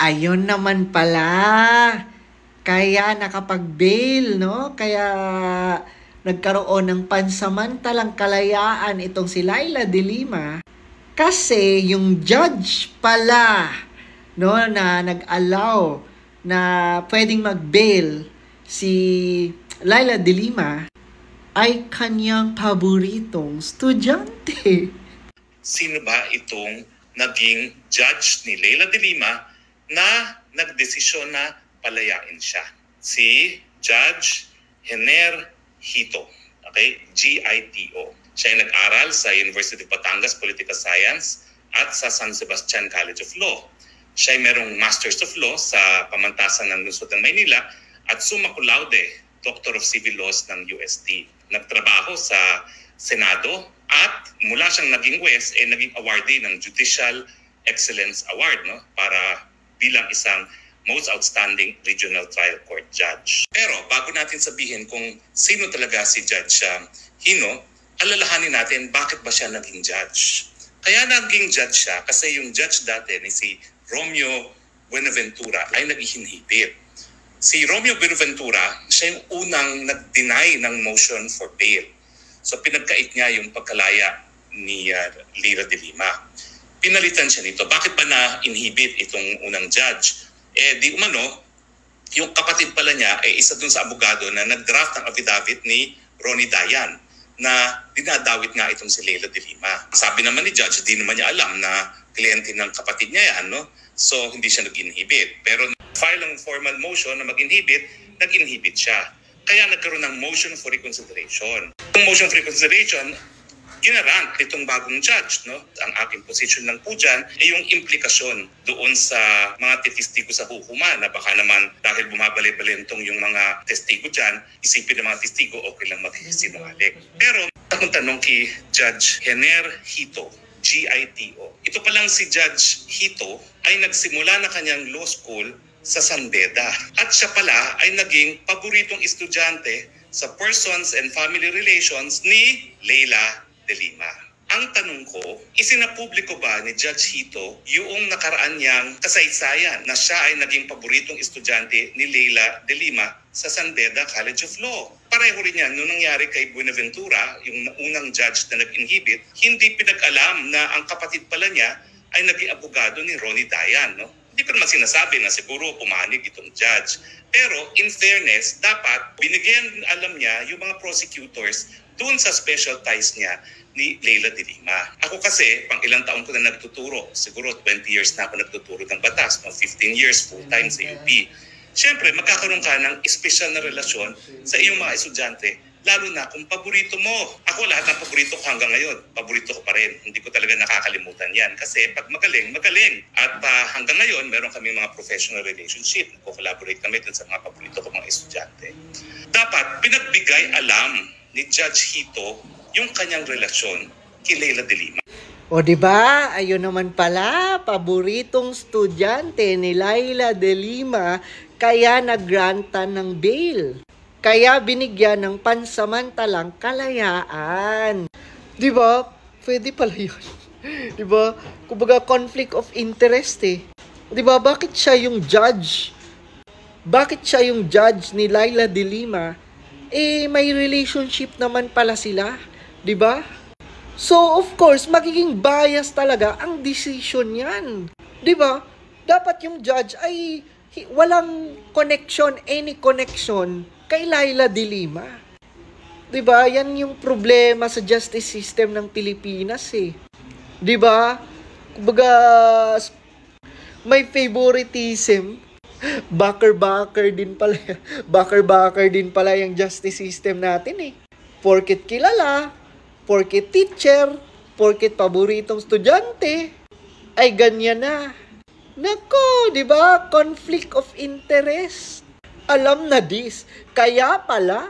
Ayun naman pala. Kaya nakapag-bail, no? Kaya nagkaroon ng pansamantalang kalayaan itong si Laila de Lima kasi yung judge pala, no, na nag-allow na pwedeng mag-bail si Laila de Lima ay kanyang paboritong estudyante. Sino ba itong naging judge ni Laila de Lima na nagdesisyon na palayain siya? Si Judge Hener Hito. Okay? G-I-T-O. Siya ay nag-aral sa University of Batangas Political Science at sa San Sebastian College of Law. Siya ay merong Masters of Law sa pamantasan ng Lungsod ng Maynila at summa cum laude, Doctor of Civil Laws ng UST. Nagtrabaho sa Senado at mula siyang naging West ay naging awardee ng Judicial Excellence Award, no, para bilang isang most outstanding regional trial court judge. Pero bago natin sabihin kung sino talaga si Judge Hino, alalahanin natin bakit ba siya naging judge. Kaya naging judge siya kasi yung judge dati ni si Romeo Buenaventura ay nag-inhibit. Si Romeo Buenaventura, siya yung unang nag-deny ng motion for bail. So pinagkait niya yung pagkalaya ni Laila de Lima. Pinalitan siya nito. Bakit ba na-inhibit itong unang judge? Di umano, yung kapatid pala niya ay isa dun sa abogado na nag-draft ng affidavit ni Ronnie Dayan na dinadawit nga itong si Laila de Lima. Sabi naman ni judge, di naman niya alam na kliyente ng kapatid niya yan, no? So hindi siya nag-inhibit. Pero file ang formal motion na mag-inhibit, nag-inhibit siya. Kaya nagkaroon ng motion for reconsideration. Yung motion for reconsideration, ginarant itong bagong judge, no? Ang aking position lang po dyan ay yung implikasyon doon sa mga testigo sa hukuman na baka naman dahil bumabali-balentong yung mga testigo dyan, isipin ng mga testigo okay lang magsisinungaling. Pero akong tanong kay Judge Hener Hito, G-I-T-O. Ito palang si Judge Hito ay nagsimula na kanyang law school sa San Beda. At siya pala ay naging paboritong estudyante sa Persons and Family Relations ni Laila de Lima. Ang tanong ko, isinapubliko ba ni Judge Hito yung nakaraan niyang kasaysayan na siya ay naging paboritong estudyante ni Laila de Lima sa San Beda College of Law? Pareho rin yan nung nangyari kay Buenaventura, yung unang judge na nag-inhibit, hindi pinag-alam na ang kapatid pala niya ay naging abogado ni Ronnie Dayan, no? Hindi ko naman sinasabi na siguro pumanig itong judge. Pero in fairness, dapat binigyan alam niya yung mga prosecutors doon sa special ties niya ni Laila de Lima. Ako kasi, pang ilang taon ko na nagtuturo. Siguro 20 years na ako nagtuturo ng batas. 15 years full-time sa UP. Siyempre, magkakaroon ka ng espesyal na relasyon sa iyong mga estudyante, lalo na kung paborito mo. Ako, lahat ng paborito ko hanggang ngayon, paborito ko pa rin. Hindi ko talaga nakakalimutan yan. Kasi pag magaling, magaling. At hanggang ngayon, meron kami mga professional relationship. Nagko-collaborate kami dun sa mga paborito ko mga estudyante. Dapat, pinagbigay alam ni Judge Hito yung kanyang relasyon kay Laila de Lima. O diba, ayun naman pala, paboritong estudyante ni Laila de Lima, kaya nagrantan ng bail. Kaya binigyan ng pansamantalang kalayaan. Diba? Pwede pala yun. Diba? Kumbaga conflict of interest eh. Diba? Bakit siya yung judge? Bakit siya yung judge ni Laila de Lima? May relationship naman pala sila. Diba? So, of course, magiging bias talaga ang decision yan. Diba? Dapat yung judge ay walang connection, any connection kay Laila de Lima. Diba? Yan yung problema sa justice system ng Pilipinas eh. Diba? Kumbaga, may favoritism. Backer din pala. Backer din pala yung justice system natin eh. Porket kilala, porket teacher, porket paboritong estudyante, ay ganyan na. Nako, di ba? Conflict of interest. Alam na this. Kaya pala,